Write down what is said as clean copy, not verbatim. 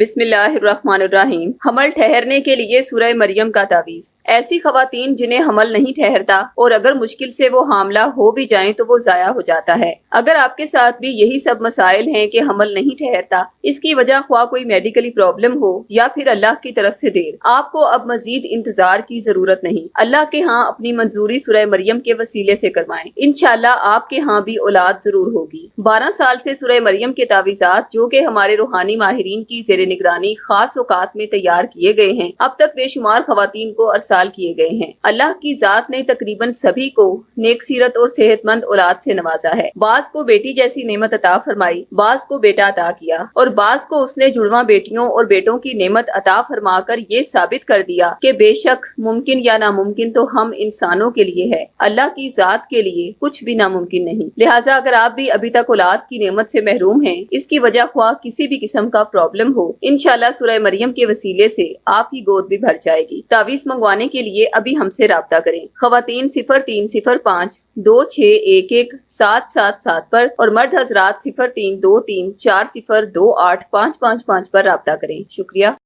بسم اللہ الرحمن الرحیم۔ حمل ٹھہرنے کے لیے سورہ مریم کا تعویذ۔ ایسی خواتین جنہیں حمل نہیں ٹھہرتا اور اگر مشکل سے وہ حاملہ ہو بھی جائیں تو وہ ضائع ہو جاتا ہے۔ اگر آپ کے ساتھ بھی یہی سب مسائل ہیں کہ حمل نہیں ٹھہرتا، اس کی وجہ خواہ کوئی میڈیکلی پرابلم ہو یا پھر اللہ کی طرف سے دیر، آپ کو اب مزید انتظار کی ضرورت نہیں۔ اللہ کے ہاں اپنی منظوری سورہ مریم کے وسیلے سے کروائیں، انشاءاللہ آپ کے ہاں بھی اولاد ضرور ہوگی۔ 12 سال سے سورہ مریم کے تعویذات جو کہ ہمارے روحانی ماہرین کی زیر نگرانی خاص اوقات میں تیار کیے گئے ہیں، اب تک بے شمار خواتین کو ارسال کیے گئے ہیں۔ اللہ کی ذات نے تقریباً سبھی کو نیک سیرت اور صحت مند اولاد سے نوازا ہے۔ بعض کو بیٹی جیسی نعمت عطا فرمائی، بعض کو بیٹا عطا کیا اور بعض کو اس نے جڑواں بیٹیوں اور بیٹوں کی نعمت عطا فرما کر یہ ثابت کر دیا کہ بے شک ممکن یا ناممکن تو ہم انسانوں کے لیے ہے، اللہ کی ذات کے لیے کچھ بھی ناممکن نہیں۔ لہٰذا اگر آپ بھی ابھی تک اولاد کی نعمت سے محروم ہیں، اس کی وجہ خواہ کسی بھی قسم کا پرابلم ہو، انشاءاللہ سورہ مریم کے وسیلے سے آپ کی گود بھی بھر جائے گی۔ تعویذ منگوانے کے لیے ابھی ہم سے رابطہ کریں۔ خواتین 0305 2611 777 پر اور مرد حضرات 0323 4028 555 پر رابطہ کریں۔ شکریہ۔